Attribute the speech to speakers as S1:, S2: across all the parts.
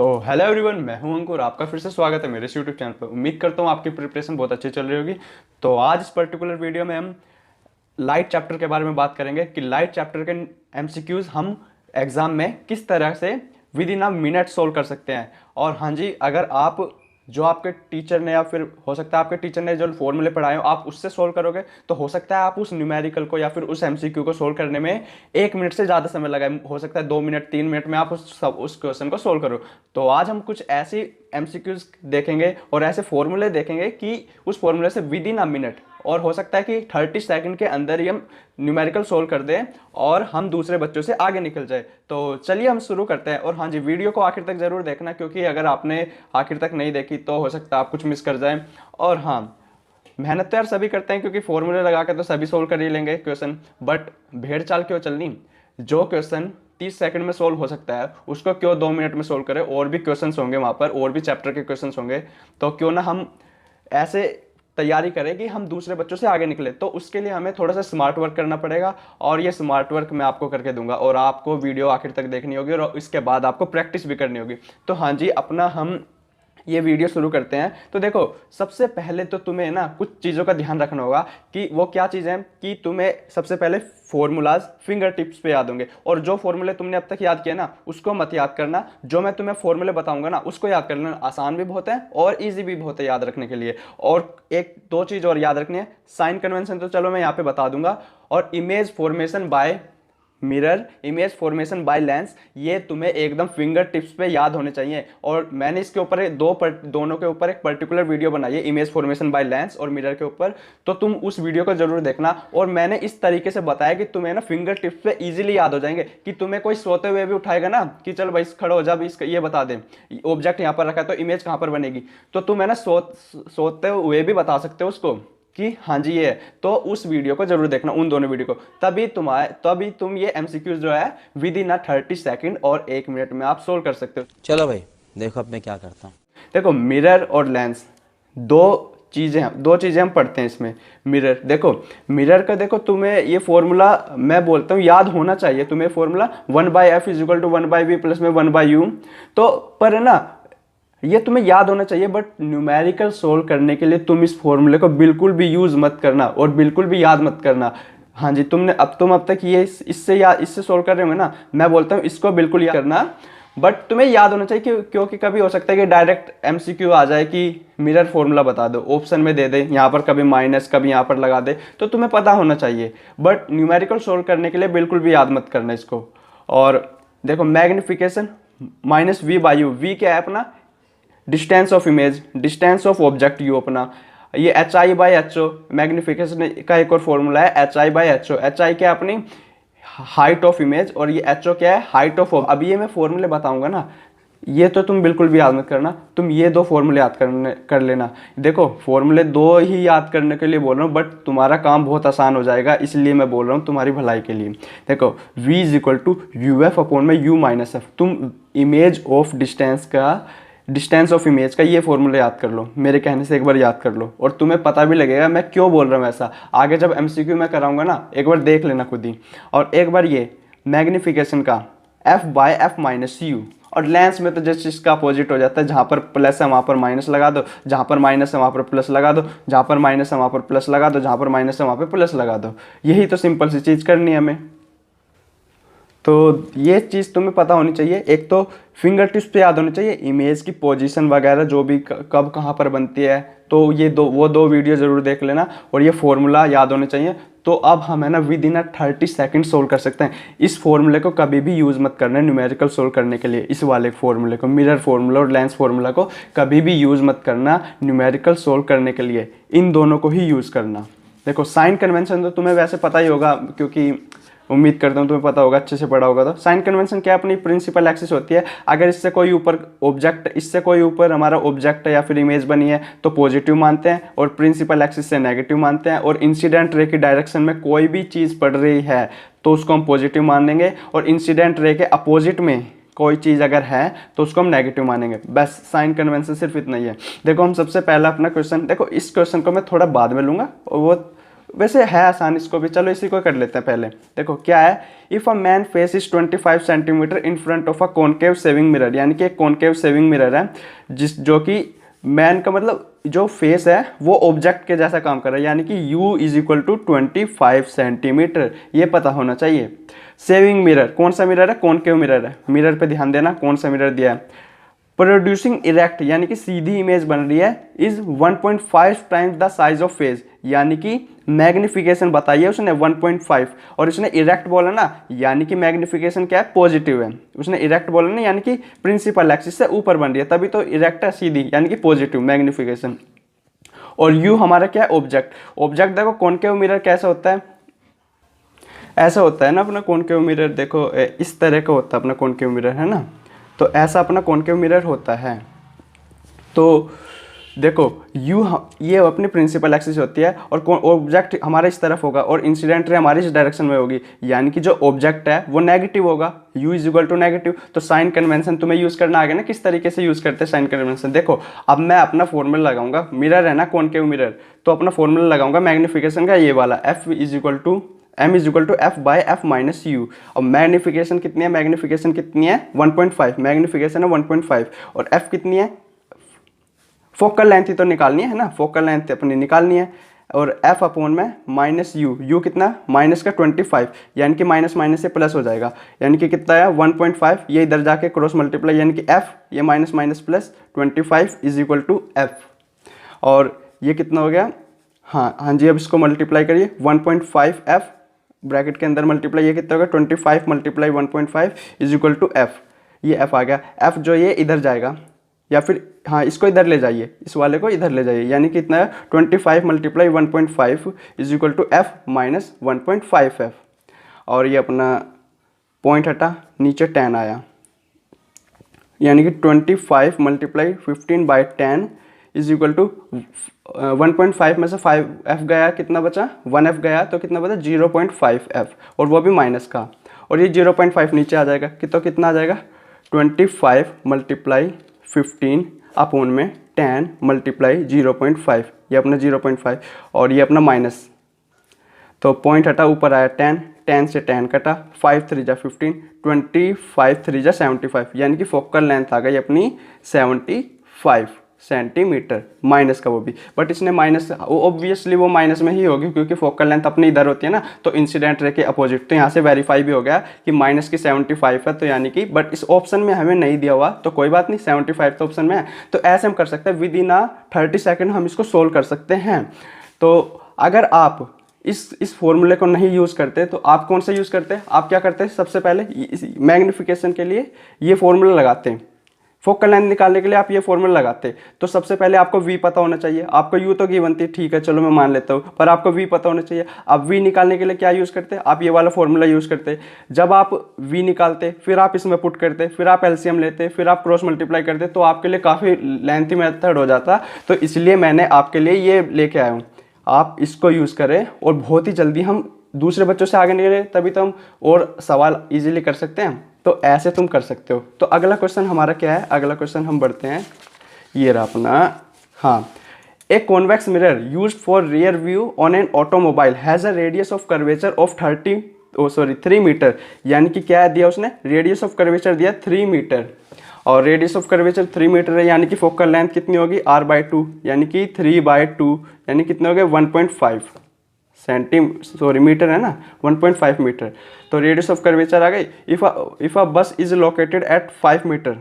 S1: तो hello everyone, मैं हूं अंकुर। आपका फिर से स्वागत है मेरे इस यूट्यूब चैनल पर। उम्मीद करता हूं आपकी प्रिपरेशन बहुत अच्छी चल रही होगी। तो आज इस पर्टिकुलर वीडियो में हम लाइट चैप्टर के बारे में बात करेंगे कि लाइट चैप्टर के एमसीक्यूज हम एग्जाम में किस तरह से with in a minute solve कर सकते हैं। और हाँ जी, अगर आप जो आपके टीचर ने या फिर हो सकता है आपके टीचर ने जो फॉर्मूले पढ़ाए हो आप उससे सोल्व करोगे तो हो सकता है आप उस न्यूमेरिकल को या फिर उस एमसीक्यू को सोल्व करने में 1 मिनट से ज़्यादा समय लगाए। हो सकता है 2 मिनट 3 मिनट में आप उस क्वेश्चन को सोल्व करो। तो आज हम कुछ ऐसी एमसीक्यूज देखेंगे और ऐसे फॉर्मूले देखेंगे कि उस फॉर्मूले से विद इन अ मिनट और हो सकता है कि 30 सेकंड के अंदर ही हम न्यूमेरिकल सोल्व कर दें और हम दूसरे बच्चों से आगे निकल जाए। तो चलिए हम शुरू करते हैं। और हाँ जी, वीडियो को आखिर तक जरूर देखना, क्योंकि अगर आपने आखिर तक नहीं देखी तो हो सकता है आप कुछ मिस कर जाएं। और हाँ, मेहनत तो यार सभी करते हैं क्योंकि फॉर्मूले लगा के तो सभी सोल्व कर ही लेंगे क्वेश्चन, बट भेड़ चाल क्यों चलनी। जो क्वेश्चन 30 सेकंड में सोल्व हो सकता है उसको क्यों 2 मिनट में सोल्व करें। और भी क्वेश्चंस होंगे वहाँ पर, और भी चैप्टर के क्वेश्चंस होंगे, तो क्यों ना हम ऐसे तैयारी करें कि हम दूसरे बच्चों से आगे निकले। तो उसके लिए हमें थोड़ा सा स्मार्ट वर्क करना पड़ेगा और ये स्मार्ट वर्क मैं आपको करके दूंगा और आपको वीडियो आखिर तक देखनी होगी और इसके बाद आपको प्रैक्टिस भी करनी होगी। तो हाँ जी, अपना हम ये वीडियो शुरू करते हैं। तो देखो, सबसे पहले तो तुम्हें ना कुछ चीज़ों का ध्यान रखना होगा कि वो क्या चीज़ है कि तुम्हें सबसे पहले फॉर्मूलाज फिंगर टिप्स पे याद होंगे। और जो फॉर्मूले तुमने अब तक याद किया ना उसको मत याद करना, जो मैं तुम्हें फॉर्मूले बताऊंगा ना उसको याद कर लेना। आसान भी बहुत है और ईजी भी बहुत है याद रखने के लिए। और एक दो चीज़ और याद रखनी है, साइन कन्वेंशन तो चलो मैं यहाँ पे बता दूंगा, और image formation by mirror, image formation by lens, ये तुम्हें एकदम फिंगर टिप्स पे याद होने चाहिए। और मैंने इसके ऊपर दोनों के ऊपर एक पर्टिकुलर वीडियो बनाई है, इमेज फॉर्मेशन बाय लेंस और मिरर के ऊपर, तो तुम उस वीडियो को जरूर देखना। और मैंने इस तरीके से बताया कि तुम्हें ना फिंगर टिप्स पे इजीली याद हो जाएंगे कि तुम्हें कोई सोते हुए भी उठाएगा ना कि चल भाई खड़ो हो जा, इसका ये बता दे, ऑब्जेक्ट यहाँ पर रखा है तो इमेज कहाँ पर बनेगी, तो तुम है ना सोते हुए भी बता सकते हो उसको कि हाँ जी ये है। तो उस वीडियो को जरूर देखना, उन दोनों वीडियो को, तभी तुम ये एमसीक्यूज जो है विद इन 30 सेकंड और 1 मिनट में आप सोल्व कर सकते हो।
S2: चलो भाई, देखो अब मैं क्या करता हूँ।
S1: देखो, मिरर और लेंस दो चीजें हम पढ़ते हैं इसमें। मिरर देखो, मिरर का देखो, तुम्हें ये फॉर्मूला मैं बोलता हूँ याद होना चाहिए तुम्हें। फॉर्मूला 1/f = 1/v प्लस में 1/u, तो पर है ना ये तुम्हें याद होना चाहिए। बट न्यूमेरिकल सोल्व करने के लिए तुम इस फॉर्मूले को बिल्कुल भी यूज मत करना और बिल्कुल भी याद मत करना। हाँ जी, तुम अब तक ये इससे सोल्व कर रहे हो ना, मैं बोलता हूँ इसको बिल्कुल याद करना। बट तुम्हें याद होना चाहिए क्योंकि कभी हो सकता है कि डायरेक्ट एमसीक्यू आ जाए कि मिरर फॉर्मूला बता दो, ऑप्शन में दे दे, यहाँ पर कभी माइनस कभी यहाँ पर लगा दे, तो तुम्हें पता होना चाहिए। बट न्यूमेरिकल सोल्व करने के लिए बिल्कुल भी याद मत करना इसको। और देखो, मैग्निफिकेशन -v/u, v क्या है अपना, distance of image, distance of object you अपना, ये HI/HO मैग्निफिकेशन का एक और फॉर्मूला है, HI/HO। HI क्या है अपनी हाइट ऑफ इमेज और ये HO क्या है हाइट ऑफ। अब ये मैं फॉर्मूले बताऊंगा ना, ये तो तुम बिल्कुल भी याद मत करना, तुम ये दो फॉर्मूले याद कर लेना। देखो, फॉर्मूले दो ही याद करने के लिए बोल रहा हूँ, बट तुम्हारा काम बहुत आसान हो जाएगा, इसलिए मैं बोल रहा हूँ तुम्हारी भलाई के लिए। देखो, v = UF/u-f, तुम image of distance of image का ये फॉर्मूला याद कर लो, मेरे कहने से एक बार याद कर लो और तुम्हें पता भी लगेगा मैं क्यों बोल रहा हूँ ऐसा। आगे जब एमसीक्यू में कराऊंगा ना, एक बार देख लेना खुद ही। और एक बार ये मैग्निफिकेशन का f/f-u, और लेंस में तो जस्ट इसका अपोजिट हो जाता है, जहाँ पर प्लस है वहाँ पर माइनस लगा दो, जहाँ पर माइनस है वहाँ पर प्लस लगा दो, जहाँ पर माइनस है वहाँ पर प्लस लगा दो, जहाँ पर माइनस है वहाँ पर प्लस लगा दो। यही तो सिंपल सी चीज़ करनी है हमें। तो ये चीज़ तुम्हें पता होनी चाहिए। एक तो फिंगर टिप्स पे याद होनी चाहिए, इमेज की पोजीशन वगैरह जो भी कब कहाँ पर बनती है, तो ये वो दो वीडियो ज़रूर देख लेना और ये फॉर्मूला याद होने चाहिए। तो अब हम है ना विद इन 30 सेकंड सोल्व कर सकते हैं। इस फॉर्मूले को कभी भी यूज़ मत करना न्यूमेरिकल सोल्व करने के लिए। इस वाले फॉर्मूले को, मिरर फॉर्मूला और लेंस फॉर्मूला को कभी भी यूज़ मत करना न्यूमेरिकल सोल्व करने के लिए, इन दोनों को ही यूज़ करना। देखो, साइन कन्वेंशन तो तुम्हें वैसे पता ही होगा, क्योंकि उम्मीद करता हूँ तुम्हें पता होगा, अच्छे से पढ़ा होगा। तो साइन कन्वेंशन क्या अपनी प्रिंसिपल एक्सिस होती है। अगर इससे कोई ऊपर हमारा ऑब्जेक्ट या फिर इमेज बनी है तो पॉजिटिव मानते हैं, और प्रिंसिपल एक्सिस से नेगेटिव मानते हैं। और इंसिडेंट रे की डायरेक्शन में कोई भी चीज़ पड़ रही है तो उसको हम पॉजिटिव मानेंगे, और इंसिडेंट रे के अपोजिट में कोई चीज़ अगर है तो उसको हम नेगेटिव मानेंगे। बस साइन कन्वेंशन सिर्फ इतना ही है। देखो, हम सबसे पहला अपना क्वेश्चन, देखो इस क्वेश्चन को मैं थोड़ा बाद में लूँगा और वो वैसे है आसान इसको भी, चलो इसी को कर लेते हैं पहले। देखो क्या है, if a man face is 25 centimetre in front of a concave saving mirror, यानी कि एक कॉनकेव सेविंग मिरर है जो कि मैन का मतलब जो फेस है वो ऑब्जेक्ट के जैसा काम कर रहा है, यानी कि u is equal to 25 centimetre, ये पता होना चाहिए। सेविंग मिरर, कौन सा मिरर है, कॉनकेव मिरर है, मिरर पे ध्यान देना कौन सा मिरर दिया है। प्रोड्यूसिंग इरेक्ट, यानी कि सीधी इमेज बन रही है, is 1.5 times the size of face, यानी कि मैग्निफिकेशन बताइए उसने 1.5, और इसने इरेक्ट बोला ना, यानी कि मैग्निफिकेशन क्या है, पॉजिटिव है। उसने इरेक्ट बोला ना, यानी कि प्रिंसिपल एक्सिस से ऊपर बन रही है, तभी तो इरेक्ट है सीधी, यानी कि पॉजिटिव मैग्निफिकेशन। और यू हमारा क्या है, ऑब्जेक्ट। ऑब्जेक्ट देखो कॉनकेव मिरर कैसा होता है, ऐसा होता है ना अपना कॉनकेव मिरर, देखो इस तरह का होता है अपना कॉनकेव मिरर, है ना, तो ऐसा अपना कॉनकेव मिरर होता है। तो देखो यू ये अपनी प्रिंसिपल एक्सिस होती है, और ऑब्जेक्ट हमारा इस तरफ होगा और इंसिडेंट रे हमारी इस डायरेक्शन में होगी, यानी कि जो ऑब्जेक्ट है वो नेगेटिव होगा, u is equal to negative. तो साइन कन्वेंशन तुम्हें यूज करना आ गया ना, किस तरीके से यूज करते हैं साइन कन्वेंशन। देखो अब मैं अपना फॉर्मूला लगाऊंगा, मिरर है ना कॉनकेव मिरर, तो अपना फॉर्मूला लगाऊंगा मैग्निफिकेशन का ये वाला, f is equal to m is equal to f by f minus u. और मैग्निफिकेशन कितनी है, मैग्निफिकेशन कितनी है 1.5, मैग्निफिकेशन है 1.5, और f कितनी है, फोकल लेंथ ही तो निकालनी है ना, फोकल लेंथ अपनी निकालनी है, और f अपॉन में माइनस यू, यू कितना माइनस का 25, यानी कि माइनस माइनस से प्लस हो जाएगा, यानी कि कितना है 1.5, ये इधर जाके क्रॉस मल्टीप्लाई, यानी कि f ये minus minus plus 25 is equal to f. और ये कितना हो गया, हाँ जी, अब इसको मल्टीप्लाई करिए 1.5 एफ ब्रैकेट के अंदर मल्टीप्लाई, ये कितना होगा 25 multiply 1.5 is equal to f, ये एफ आ गया। एफ जो ये इधर जाएगा, या फिर हाँ इसको इधर ले जाइए, इस वाले को इधर ले जाइए, यानी कितना है 25 multiply 1.5 is equal to f minus 1.5 f. और ये अपना पॉइंट हटा, नीचे 10 आया, यानी कि 25 multiply 15 by 10 is equal to 1.5 में से 5f गया, कितना बचा 1f गया, तो कितना बचा 0.5f, और वो भी माइनस का, और ये 0.5 नीचे आ जाएगा, तो कितना आ जाएगा 25 मल्टीप्लाई 15 अपॉन में 10 मल्टीप्लाई 0.5, ये अपना 0.5, और ये अपना माइनस, तो पॉइंट हटा ऊपर आया 10, 10 से 10 कटा, 5 3 जा 15, 25 3 जा 75, यानी कि फोकल लेंथ आ गई अपनी 75 सेंटीमीटर, माइनस का वो भी, बट इसने माइनस, ऑब्वियसली वो माइनस में ही होगी क्योंकि फोकल लेंथ अपनी इधर होती है ना, तो इंसिडेंट रे के अपोजिट, तो यहाँ से वेरीफाई भी हो गया कि माइनस की 75 है, तो यानी कि, बट इस ऑप्शन में हमें नहीं दिया हुआ तो कोई बात नहीं, 75 तो ऑप्शन में है, तो ऐसे हम कर सकते हैं विद इन 30 सेकेंड हम इसको सोल्व कर सकते हैं। तो अगर आप इस फॉर्मूले को नहीं यूज़ करते तो आप कौन सा यूज़ करते हैं, आप क्या करते हैं, सबसे पहले मैग्निफिकेशन के लिए ये फॉर्मूला लगाते हैं, फोकल लेंथ निकालने के लिए आप ये फॉर्मूला लगाते, तो सबसे पहले आपको v पता होना चाहिए, आपको u तो गिवन थी, ठीक है चलो मैं मान लेता हूँ, पर आपको v पता होना चाहिए। अब v निकालने के लिए क्या यूज़ करते, आप ये वाला फॉर्मूला यूज़ करते, जब आप v निकालते फिर आप इसमें पुट करते, फिर आप एलसीएम लेते, फिर आप क्रॉस मल्टीप्लाई करते, तो आपके लिए काफ़ी लेंथी मेथड हो जाता, तो इसलिए मैंने आपके लिए ये लेके आया हूँ, आप इसको यूज़ करें और बहुत ही जल्दी हम दूसरे बच्चों से आगे निकले, तभी तो हम और सवाल ईजिली कर सकते हैं, तो ऐसे तुम कर सकते हो। तो अगला क्वेश्चन हमारा क्या है, अगला क्वेश्चन हम बढ़ते हैं, ये रहा अपना, हाँ, a convex mirror used for rear view on an automobile has a radius of curvature of 3 metre, यानी कि क्या दिया उसने, रेडियस ऑफ कर्वेचर दिया 3 मीटर, और रेडियस ऑफ कर्वेचर 3 मीटर है, यानी कि फोकल लेंथ कितनी होगी r/2, यानी कि 3/2, यानी कितने हो गए 1.5 मीटर है ना, 1.5 मीटर, तो रेडियस ऑफ कर्वेचर आ गई। इफ अ बस इज लोकेटेड एट 5 मीटर,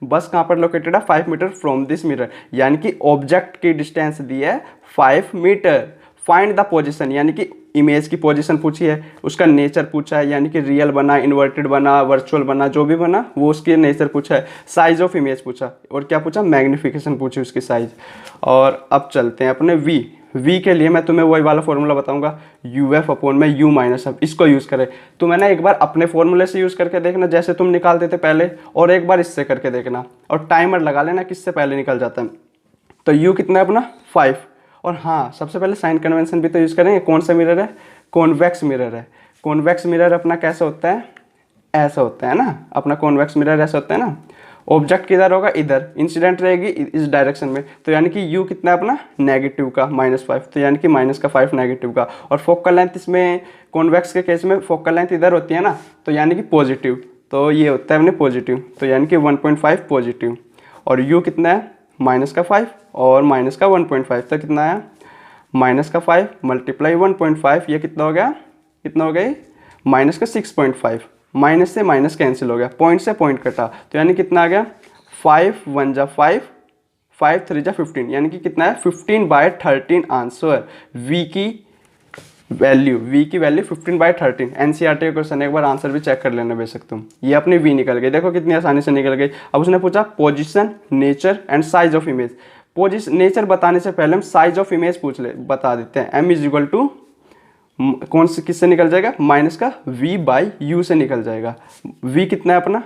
S1: बस कहाँ पर लोकेटेड है 5 मीटर फ्रॉम दिस मिरर, यानी कि ऑब्जेक्ट की डिस्टेंस दी है 5 मीटर, फाइंड द पोजीशन, यानी कि इमेज की पोजीशन पूछी है, उसका नेचर पूछा है, यानी कि रियल बना, इन्वर्टेड बना, वर्चुअल बना, जो भी बना वो उसकी नेचर पूछा है, साइज ऑफ इमेज पूछा, और क्या पूछा, मैग्निफिकेशन पूछी उसकी साइज। और अब चलते हैं अपने v के लिए मैं तुम्हें वही वाला फॉर्मूला बताऊंगा, uf अपॉन में u माइनस एफ, इसको यूज़ करें। तुम्हें ना एक बार अपने फॉर्मूले से यूज़ करके देखना जैसे तुम निकालते थे पहले, और एक बार इससे करके देखना, और टाइमर लगा लेना किससे पहले निकल जाता है। तो u कितना है अपना 5, और हाँ सबसे पहले साइन कन्वेंशन भी तो यूज़ करेंगे, कौन सा मिरर है, कॉन्वेक्स मिरर है, कॉन्वेक्स मिरर अपना कैसा होता है, ऐसा होता है ना, अपना कॉन्वेक्स मिरर ऐसा होता है ना, ऑब्जेक्ट किधर होगा, इधर, इंसिडेंट रहेगी इस डायरेक्शन में, तो यानी कि u कितना है अपना नेगेटिव का -5, तो यानी कि -5 नेगेटिव का। और फोकल लेंथ इसमें कॉन्वेक्स के केस में फोकल लेंथ इधर होती है ना, तो यानी कि पॉजिटिव, तो ये होता है अपने पॉजिटिव, तो यानी कि 1.5 पॉजिटिव। और u कितना है -5 और -1.5, तो कितना है -5 मल्टीप्लाई 1.5, ये कितना हो गया, कितना हो गया -6.5, माइनस से माइनस कैंसिल हो गया, पॉइंट से पॉइंट कटा, तो यानी कितना आ गया 5 1 जा 5, 5 3 जा 15, यानी कि कितना है 15/13 आंसर। v की वैल्यू 15/13, एनसीईआरटी का क्वेश्चन, एक बार आंसर भी चेक कर लेना बेशक तुम। ये अपनी v निकल गई, देखो कितनी आसानी से निकल गई। अब उसने पूछा position, nature and size of image. Position, nature बताने से पहले हम साइज ऑफ इमेज बता देते हैं। m = कौन से किससे निकल जाएगा, माइनस का v/u से निकल जाएगा। v कितना है अपना,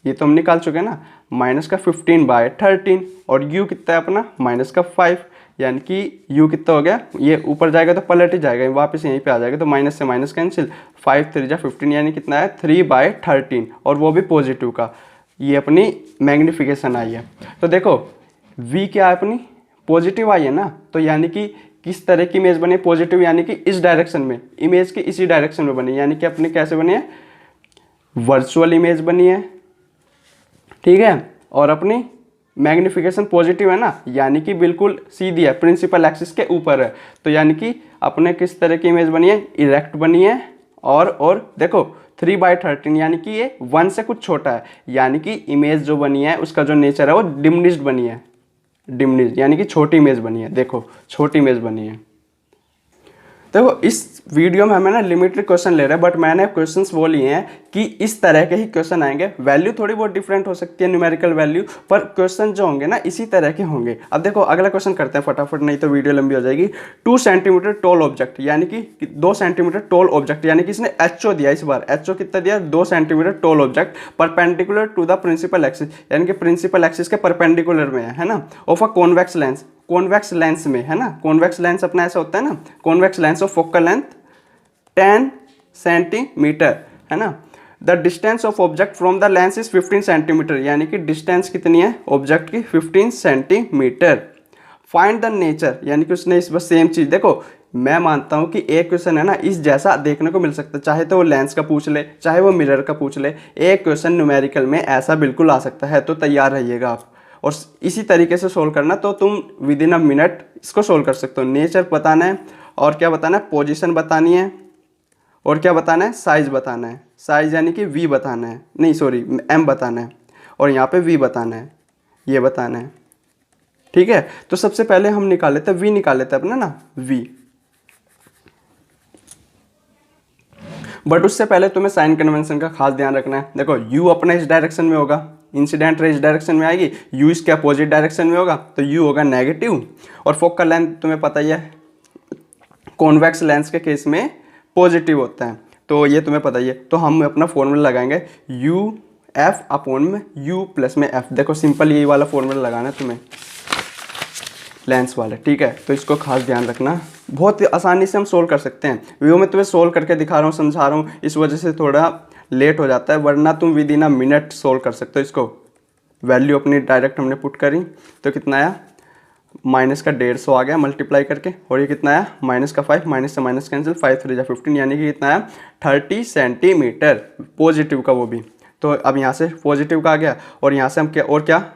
S1: ये तो हम निकाल चुके हैं ना, -15/13, और u कितना है अपना -5, यानी कि u कितना हो गया, ये ऊपर जाएगा तो पलट ही जाएगा, वापस यहीं पे आ जाएगा, तो माइनस से माइनस कैंसिल, 5 3 जा 15, यानी कितना है 3/13, और वो भी पॉजिटिव का। ये अपनी मैग्निफिकेशन आई है। तो देखो v क्या है अपनी पॉजिटिव आई है ना, तो यानी कि किस तरह की इमेज बनी, पॉजिटिव, यानी कि इस डायरेक्शन में, इमेज की इसी डायरेक्शन में बनी, यानी कि अपने कैसे बनी है, वर्चुअल इमेज बनी है, ठीक है। और अपनी मैग्निफिकेशन पॉजिटिव है ना, यानी कि बिल्कुल सीधी है, प्रिंसिपल एक्सिस के ऊपर है, तो यानी कि अपने किस तरह की इमेज बनी है, इरेक्ट बनी है। और देखो 3/13, यानी कि ये 1 से कुछ छोटा है, यानी कि इमेज जो बनी है उसका जो नेचर है वो डिमिनिश्ड बनी है, डिमिनिश्ड यानी कि छोटी इमेज बनी है, देखो छोटी इमेज बनी है। देखो इस वीडियो में हमें ना लिमिटेड क्वेश्चन ले रहे हैं, बट मैंने क्वेश्चंस वो लिए हैं कि इस तरह के ही क्वेश्चन आएंगे। वैल्यू थोड़ी बहुत डिफरेंट हो सकती है, न्यूमेरिकल वैल्यू, पर क्वेश्चन जो होंगे ना इसी तरह के होंगे। अब देखो अगला क्वेश्चन करते हैं फटाफट, नहीं तो वीडियो लंबी हो जाएगी। 2 सेंटीमीटर टॉल ऑब्जेक्ट, यानी कि 2 सेंटीमीटर टॉल ऑब्जेक्ट, यानी कि इसने एचओ दिया, इस बार एचओ कितना दिया, 2 centimetre tall object perpendicular to the principal axis, यानी कि प्रिंसिपल एक्सिस के परपेंडिकुलर में है ना, of a convex lens, convex lens में है ना, कॉन्वेक्स लेंस अपना ऐसा होता है ना, convex lens of focal length 10 centimetre है ना। The distance of object from the lens is 15 centimetre, यानी कि डिस्टेंस कितनी है ऑब्जेक्ट की 15 सेंटीमीटर। फाइंड द नेचर, यानी कि उसने इस बस सेम चीज, देखो मैं मानता हूं कि एक क्वेश्चन है ना इस जैसा देखने को मिल सकता है, चाहे तो वो लेंस का पूछ ले, चाहे वो मिरर का पूछ ले, एक क्वेश्चन न्यूमेरिकल में ऐसा बिल्कुल आ सकता है, तो तैयार रहिएगा आप। और इसी तरीके से सोल्व करना, तो तुम विद इन अ मिनट इसको सोल्व कर सकते हो। नेचर बताना है, और क्या बताना है, पोजीशन बतानी है, और क्या बताना है, साइज बताना है, साइज यानी कि v बताना है, नहीं सॉरी m बताना है, और यहाँ पे v बताना है, ये बताना है, ठीक है। तो सबसे पहले हम निकाल लेते हैं v, निकाल लेते हैं अपना ना v, बट उससे पहले तुम्हें साइन कन्वेंशन का खास ध्यान रखना है। देखो u अपना इस डायरेक्शन में होगा, इंसिडेंट रे इस डायरेक्शन में आएगी, u इसके अपोजिट डायरेक्शन में होगा, तो u होगा नेगेटिव। और फोकल लेंथ तुम्हें पता ही है कॉन्वेक्स लेंस के केस में पॉजिटिव होता है, तो ये तुम्हें पता ही है। तो हम अपना फॉर्मूला लगाएंगे u f अपॉन में u प्लस में f। देखो सिंपल यही वाला फॉर्मूला लगाना है तुम्हें, लेंस वाले, ठीक है। तो इसको खास ध्यान रखना, बहुत आसानी से हम सोल्व कर सकते हैं। वीडियो में तुम्हें सोल्व करके दिखा रहा हूँ, समझा रहा हूँ, इस वजह से थोड़ा लेट हो जाता है, वरना तुम with in a minute solve कर सकते हो इसको। वैल्यू अपनी डायरेक्ट हमने पुट करी, तो कितना आया, -150 आ गया मल्टीप्लाई करके, और ये कितना आया -5, माइनस से माइनस कैंसिल, 5 3 जा 15, यानी कि कितना आया 30 सेंटीमीटर, पॉजिटिव का वो भी। तो अब यहाँ से पॉजिटिव का आ गया, और यहाँ से हम क्या, और क्या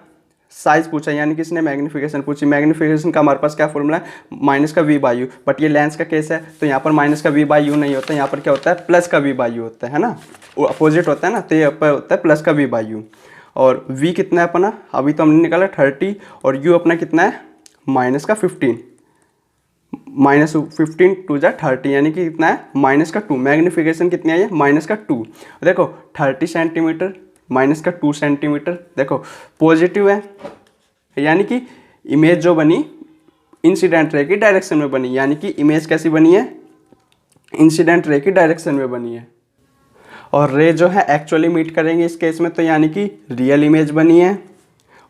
S1: साइज पूछा, यानी कि इसने मैग्निफिकेशन पूछी। मैग्निफिकेशन का हमारे पास क्या फॉर्मूला है, -v/u, बट ये लेंस का केस है, तो यहाँ पर -v/u नहीं होता, यहाँ पर क्या होता है +v/u होता है ना, वो अपोजिट होता है ना, तो ये होता है +v/u। और v कितना है अपना, अभी तो हमने निकाला 30, और u अपना कितना है -15, -15 2 जा 30, यानी कि कितना है -2। मैग्निफिकेशन कितनी आई है -2। देखो 30 सेंटीमीटर -2 सेंटीमीटर, देखो पॉजिटिव है, यानी कि इमेज जो बनी इंसिडेंट रे की डायरेक्शन में बनी, यानी कि इमेज कैसी बनी है, इंसिडेंट रे की डायरेक्शन में बनी है। और रे जो है एक्चुअली मीट करेंगे इस केस में, तो यानी कि रियल इमेज बनी है।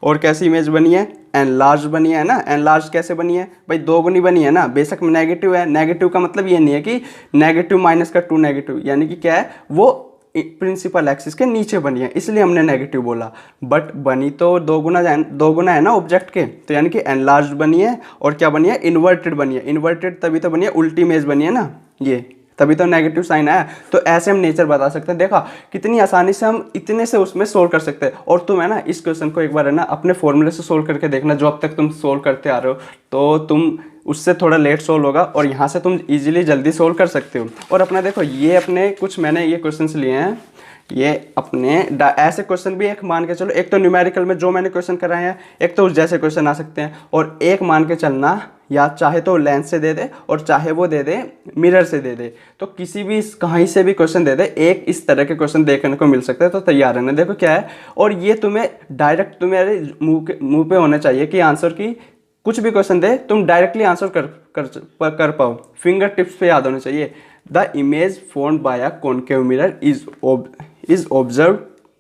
S1: और कैसी इमेज बनी है, एनलार्ज बनी है ना। एनलार्ज कैसे बनी है भाई, दोगुनी बनी है ना, बेशक नेगेटिव है, नेगेटिव का मतलब ये नहीं है कि नेगेटिव -2 नेगेटिव, यानी कि क्या है वो प्रिंसिपल एक्सिस के नीचे बनी है, इसलिए हमने नेगेटिव बोला। बट बनी तो दो गुना है ना ऑब्जेक्ट के, तो यानी कि एनलार्ज बनी है और क्या बनी है, इन्वर्टेड बनी है। इन्वर्टेड तभी तो बनी है, उल्टी इमेज बनी है ना ये, तभी तो नेगेटिव साइन आया। तो ऐसे हम नेचर बता सकते हैं। देखा कितनी आसानी से हम इतने से उसमें सोल्व कर सकते हैं। और तुम है ना इस क्वेश्चन को एक बार है ना अपने फॉर्मूले से सोल्व करके देखना, जो अब तक तुम सोल्व करते आ रहे हो, तो तुम उससे थोड़ा लेट सोल्व होगा और यहाँ से तुम इजीली जल्दी सोल्व कर सकते हो। और अपना देखो ये अपने कुछ मैंने ये क्वेश्चंस लिए हैं, ये अपने ऐसे क्वेश्चन भी एक मान के चलो, एक तो न्यूमेरिकल में जो मैंने क्वेश्चन कराए हैं, एक तो उस जैसे क्वेश्चन आ सकते हैं, और एक मान के चलना या चाहे तो लेंस से दे दे और चाहे वो दे दे मिरर से दे दे, तो किसी भी कहीं से भी क्वेश्चन दे दे, एक इस तरह के क्वेश्चन देखने को मिल सकते हैं। तो तैयार रहना। देखो क्या है, और ये तुम्हें डायरेक्ट तुम्हारे मुंह पे होना चाहिए कि आंसर की कुछ भी क्वेश्चन दे तुम डायरेक्टली आंसर कर पाओ। फिंगर टिप्स पे याद होना चाहिए। The image formed by a concave mirror is observe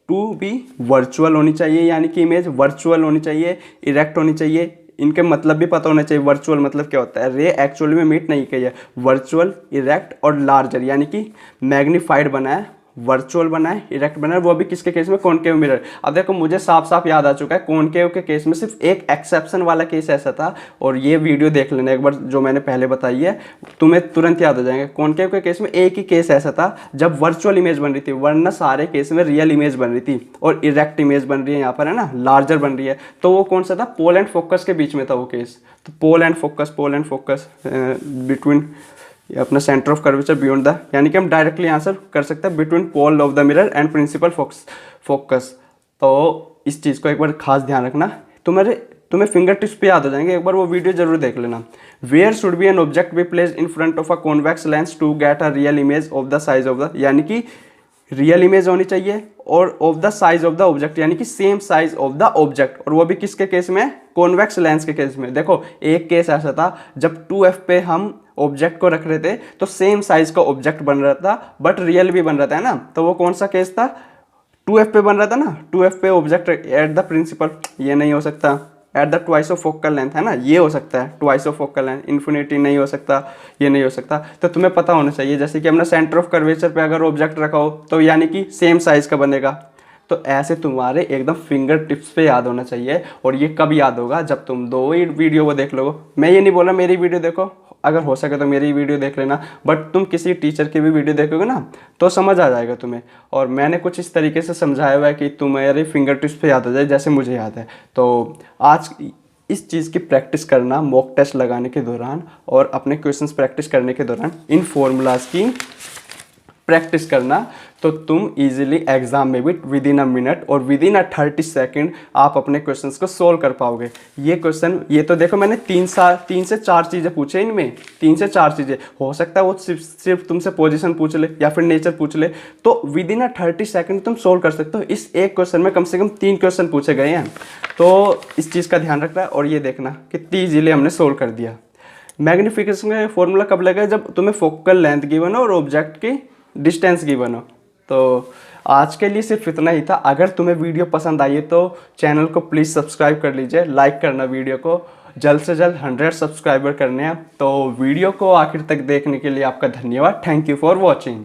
S1: to be virtual होनी चाहिए, यानी कि इमेज वर्चुअल होनी चाहिए, इरेक्ट होनी चाहिए। इनके मतलब भी पता होना चाहिए। वर्चुअल मतलब क्या होता है, रे एक्चुअली में मीट नहीं किया है। वर्चुअल, इरेक्ट और लार्जर, यानी कि मैग्नीफाइड बना है, वर्चुअल बना है, इरेक्ट बना है, वो भी किसके केस में, कॉनकेव मिरर। अब देखो मुझे साफ साफ याद आ चुका है, कॉनकेव के केस में सिर्फ एक एक्सेप्शन वाला केस ऐसा था, और ये वीडियो देख लेना एक बार जो मैंने पहले बताई है, तुम्हें तुरंत याद हो जाएंगे। कॉनकेव के केस में एक ही केस ऐसा था जब वर्चुअल इमेज बन रही थी, वरना सारे केस में रियल इमेज बन रही थी, और इरेक्ट इमेज बन रही है यहाँ पर है ना, लार्जर बन रही है। तो वो कौन सा था, पोल एंड फोकस के बीच में था वो केस। तो पोल एंड फोकस बिटवीन अपना centre of curvature beyond the, यानी कि हम डायरेक्टली आंसर कर सकते हैं between pole of the mirror and principal focus. तो इस चीज़ को एक बार खास ध्यान रखना, तुम्हें फिंगर टिप्स पे याद हो जाएंगे, एक बार वो वीडियो जरूर देख लेना। Where should be an object be placed in front of a convex lens to get a real image of the size of the, यानी कि रियल इमेज होनी चाहिए, और of the size of the object, यानी कि same size of the object, और वो भी किसके केस में, कॉन्वेक्स लेंस के केस में। देखो एक केस ऐसा था जब 2f पे हम ऑब्जेक्ट को रख रहे थे तो सेम साइज का ऑब्जेक्ट बन रहा था, बट रियल भी बन रहा था, है ना। तो वो कौन सा केस था, 2f पे बन रहा था ना, 2f पे ऑब्जेक्ट एट द प्रिंसिपल, ये नहीं हो सकता। At the twice of focal length, है ना, ये हो सकता है, twice of focal length. Infinity नहीं हो सकता, ये नहीं हो सकता। तो तुम्हें पता होना चाहिए, जैसे कि हमने सेंटर ऑफ कर्वेचर पे अगर ऑब्जेक्ट रखा हो तो यानी कि सेम साइज का बनेगा। तो ऐसे तुम्हारे एकदम फिंगर टिप्स पे याद होना चाहिए। और ये कब याद होगा, जब तुम 2 ही वीडियो वो देख लोगे। मैं ये नहीं बोला मेरी वीडियो देखो, अगर हो सके तो मेरी वीडियो देख लेना, बट तुम किसी टीचर की भी वीडियो देखोगे ना तो समझ आ जाएगा तुम्हें। और मैंने कुछ इस तरीके से समझाया हुआ है कि तुम्हारे फिंगर टिप्स पे याद हो जाए, जैसे मुझे याद है। तो आज इस चीज़ की प्रैक्टिस करना, मॉक टेस्ट लगाने के दौरान और अपने क्वेश्चंस प्रैक्टिस करने के दौरान इन फॉर्मूलाज की प्रैक्टिस करना, तो तुम इजीली एग्जाम में भी विद इन अ मिनट और विद इन अ 30 सेकेंड आप अपने क्वेश्चंस को सोल्व कर पाओगे। ये क्वेश्चन, ये तो देखो मैंने 3 से 4 चीज़ें पूछे, इनमें 3 से 4 चीज़ें, हो सकता है वो सिर्फ तुमसे पोजीशन पूछ ले या फिर नेचर पूछ ले, तो विद इन अ 30 सेकेंड तुम सोल्व कर सकते हो। इस एक क्वेश्चन में कम से कम 3 क्वेश्चन पूछे गए हैं, तो इस चीज़ का ध्यान रखना है। और ये देखना कितनी ईजिली हमने सोल्व कर दिया। मैग्नीफिकेशन का फॉर्मूला कब लगेगा, जब तुम्हें फोकल लेंथ गिवन हो और ऑब्जेक्ट की डिस्टेंस गिवन हो। तो आज के लिए सिर्फ इतना ही था। अगर तुम्हें वीडियो पसंद आई है तो चैनल को प्लीज़ सब्सक्राइब कर लीजिए, लाइक करना वीडियो को, जल्द से जल्द 100 सब्सक्राइबर करने हैं। तो वीडियो को आखिर तक देखने के लिए आपका धन्यवाद। Thank you for watching.